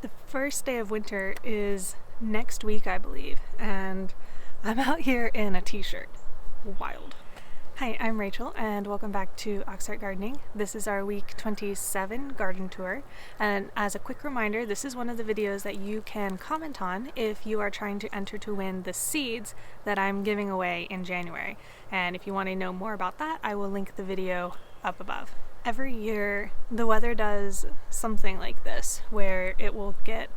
The first day of winter is next week, I believe, and I'm out here in a t-shirt. Wild. Hi, I'm Rachel, and welcome back to Auxhart Gardening. This is our week 27 garden tour, and as a quick reminder, this is one of the videos that you can comment on if you are trying to enter to win the seeds that I'm giving away in January. And if you want to know more about that, I will link the video up above. Every year, the weather does something like this, where it will get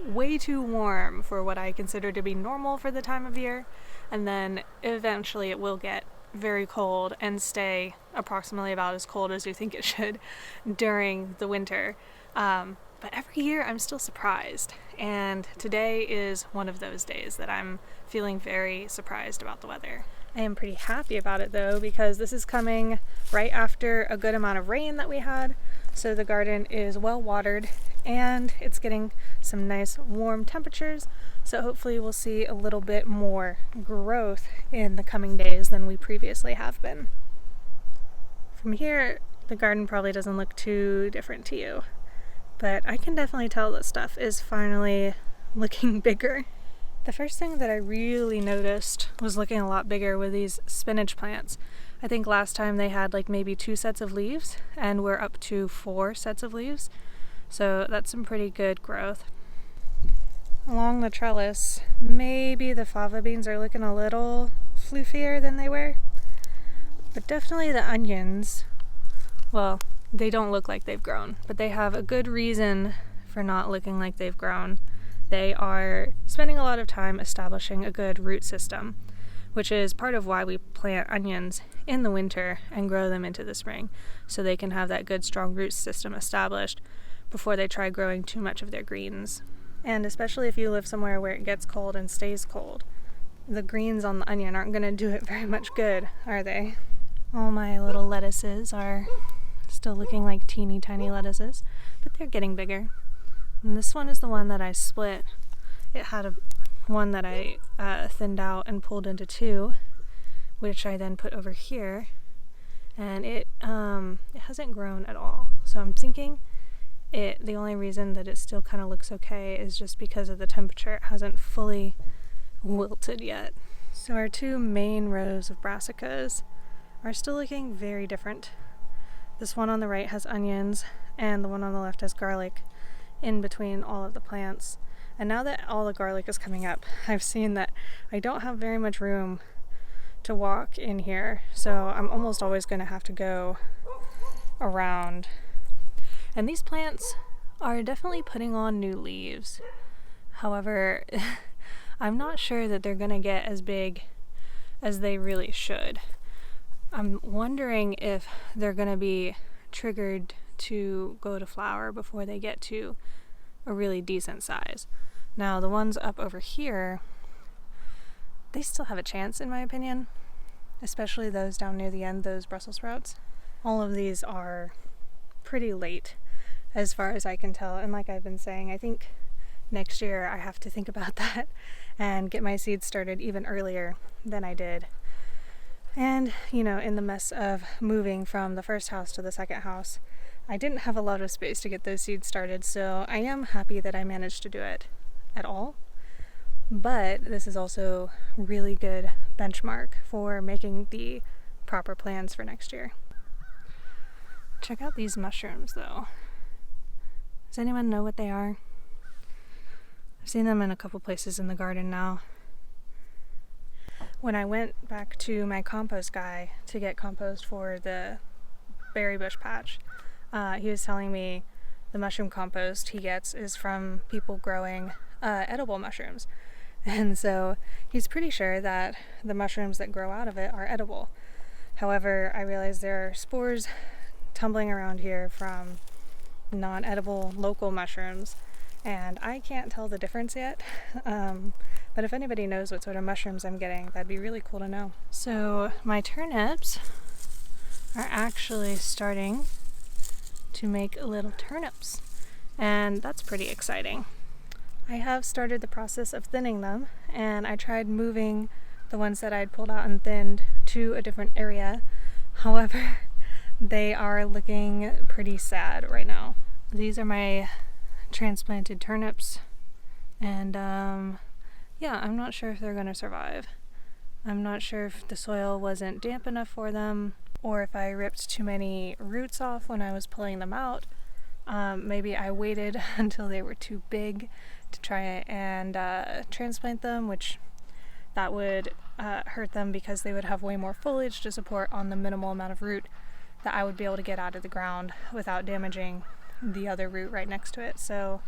way too warm for what I consider to be normal for the time of year, and then eventually it will get very cold and stay approximately about as cold as you think it should during the winter. But every year I'm still surprised, and today is one of those days that I'm feeling very surprised about the weather. I am pretty happy about it though, because this is coming right after a good amount of rain that we had, so the garden is well watered and it's getting some nice warm temperatures, so hopefully we'll see a little bit more growth in the coming days than we previously have been. From here, the garden probably doesn't look too different to you, but I can definitely tell that stuff is finally looking bigger. The first thing that I really noticed was looking a lot bigger with these spinach plants. I think last time they had like maybe 2 sets of leaves, and we're up to 4 sets of leaves. So that's some pretty good growth. Along the trellis, maybe the fava beans are looking a little floofier than they were. But definitely the onions, well, they don't look like they've grown, but they have a good reason for not looking like they've grown. They are spending a lot of time establishing a good root system, which is part of why we plant onions in the winter and grow them into the spring, so they can have that good strong root system established before they try growing too much of their greens. And especially if you live somewhere where it gets cold and stays cold, the greens on the onion aren't going to do it very much good, are they? All my little lettuces are still looking like teeny tiny lettuces, but they're getting bigger. And this one is the one that I split. It had one that I thinned out and pulled into 2, which I then put over here, and it hasn't grown at all. So I'm thinking the only reason that it still kind of looks okay is just because of the temperature. It hasn't fully wilted yet. So our 2 main rows of brassicas are still looking very different. This one on the right has onions, and the one on the left has garlic in between all of the plants. And now that all the garlic is coming up, I've seen that I don't have very much room to walk in here, so I'm almost always going to have to go around. And these plants are definitely putting on new leaves. However, I'm not sure that they're going to get as big as they really should. I'm wondering if they're going to be triggered to go to flower before they get to a really decent size. Now, the ones up over here, they still have a chance in my opinion, especially those down near the end, those Brussels sprouts. All of these are pretty late as far as I can tell, and like I've been saying, I think next year I have to think about that and get my seeds started even earlier than I did. And, you know, in the mess of moving from the first house to the second house, I didn't have a lot of space to get those seeds started, so I am happy that I managed to do it at all. But this is also really good benchmark for making the proper plans for next year. Check out these mushrooms though. Does anyone know what they are? I've seen them in a couple places in the garden now. When I went back to my compost guy to get compost for the berry bush patch, he was telling me the mushroom compost he gets is from people growing edible mushrooms. And so he's pretty sure that the mushrooms that grow out of it are edible. However, I realize there are spores tumbling around here from non-edible local mushrooms, and I can't tell the difference yet. But if anybody knows what sort of mushrooms I'm getting, that'd be really cool to know. So my turnips are actually starting to make little turnips, and that's pretty exciting. I have started the process of thinning them, and I tried moving the ones that I'd pulled out and thinned to a different area. However, they are looking pretty sad right now. These are my transplanted turnips, and yeah, I'm not sure if they're going to survive. I'm not sure if the soil wasn't damp enough for them, or if I ripped too many roots off when I was pulling them out. Maybe I waited until they were too big to try and transplant them, which that would hurt them because they would have way more foliage to support on the minimal amount of root that I would be able to get out of the ground without damaging the other root right next to it. So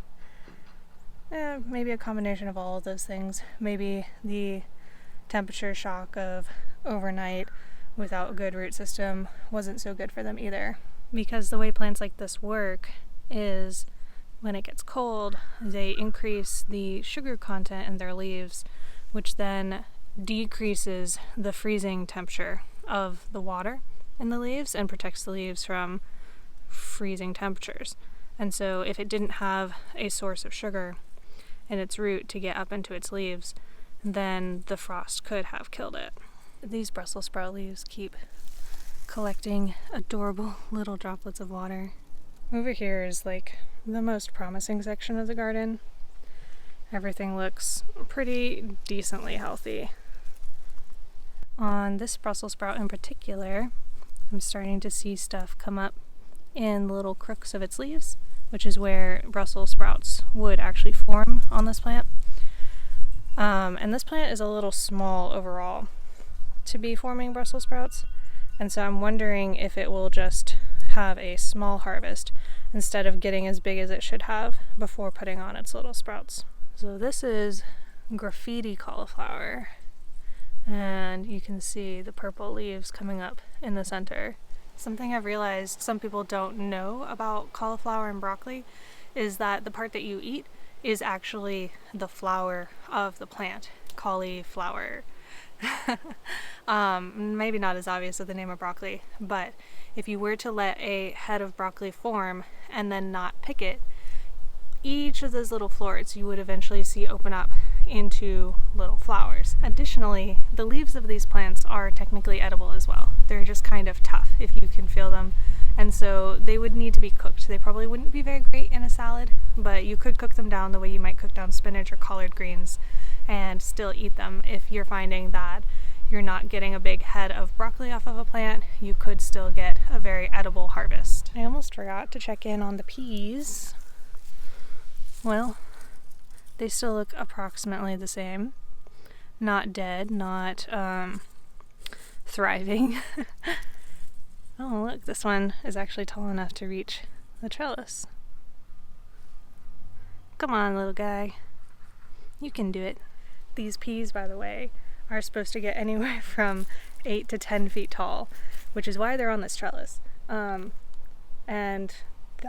maybe a combination of all of those things. Maybe the temperature shock of overnight without a good root system wasn't so good for them either. Because the way plants like this work is when it gets cold, they increase the sugar content in their leaves, which then decreases the freezing temperature of the water in the leaves and protects the leaves from freezing temperatures. And so if it didn't have a source of sugar in its root to get up into its leaves, then the frost could have killed it. These Brussels sprout leaves keep collecting adorable little droplets of water. Over here is like the most promising section of the garden. Everything looks pretty decently healthy. On this Brussels sprout in particular, I'm starting to see stuff come up in the little crooks of its leaves, which is where Brussels sprouts would actually form on this plant. And this plant is a little small overall to be forming Brussels sprouts, and so I'm wondering if it will just have a small harvest instead of getting as big as it should have before putting on its little sprouts. So this is graffiti cauliflower, and you can see the purple leaves coming up in the center. Something I've realized some people don't know about cauliflower and broccoli is that the part that you eat is actually the flower of the plant, cauliflower. Maybe not as obvious with the name of broccoli, but if you were to let a head of broccoli form and then not pick it, each of those little florets you would eventually see open up into little flowers. Additionally, the leaves of these plants are technically edible as well. They're just kind of tough if you can feel them, and so they would need to be cooked. They probably wouldn't be very great in a salad, but you could cook them down the way you might cook down spinach or collard greens and still eat them. If you're finding that you're not getting a big head of broccoli off of a plant, you could still get a very edible harvest. I almost forgot to check in on the peas. Well, they still look approximately the same. Not dead, not thriving. Oh, look, this one is actually tall enough to reach the trellis. Come on, little guy. You can do it. These peas, by the way, are supposed to get anywhere from 8 to 10 feet tall, which is why they're on this trellis. And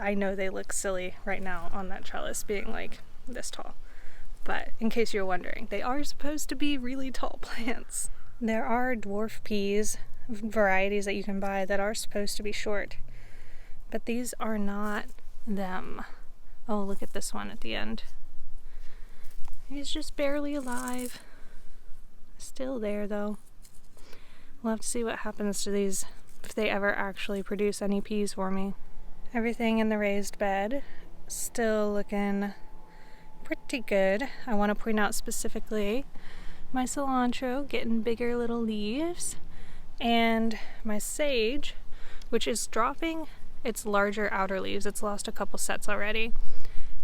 I know they look silly right now on that trellis being like this tall, but in case you're wondering, they are supposed to be really tall plants. There are dwarf peas varieties that you can buy that are supposed to be short, but these are not them. Oh, look at this one at the end. He's just barely alive. Still there though. We'll have to see what happens to these if they ever actually produce any peas for me. Everything in the raised bed still looking pretty good. I want to point out specifically my cilantro getting bigger little leaves, and my sage, which is dropping its larger outer leaves. It's lost a couple sets already,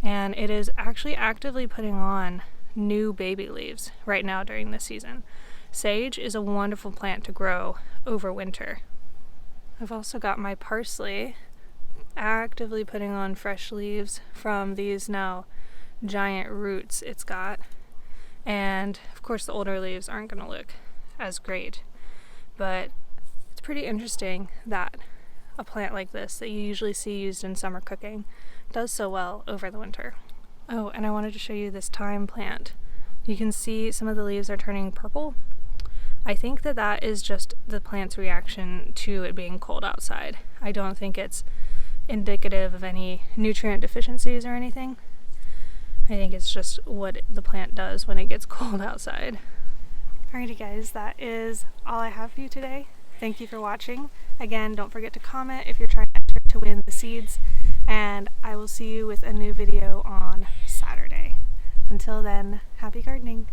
and it is actually actively putting on new baby leaves right now during this season. Sage is a wonderful plant to grow over winter. I've also got my parsley actively putting on fresh leaves from these now giant roots it's got, and of course the older leaves aren't going to look as great, but it's pretty interesting that a plant like this that you usually see used in summer cooking does so well over the winter. Oh, and I wanted to show you this thyme plant. You can see some of the leaves are turning purple. I think that that is just the plant's reaction to it being cold outside. I don't think it's indicative of any nutrient deficiencies or anything. I think it's just what the plant does when it gets cold outside. Alrighty guys, that is all I have for you today. Thank you for watching. Again, don't forget to comment if you're trying to enter to win the seeds, and I will see you with a new video on Saturday. Until then, happy gardening!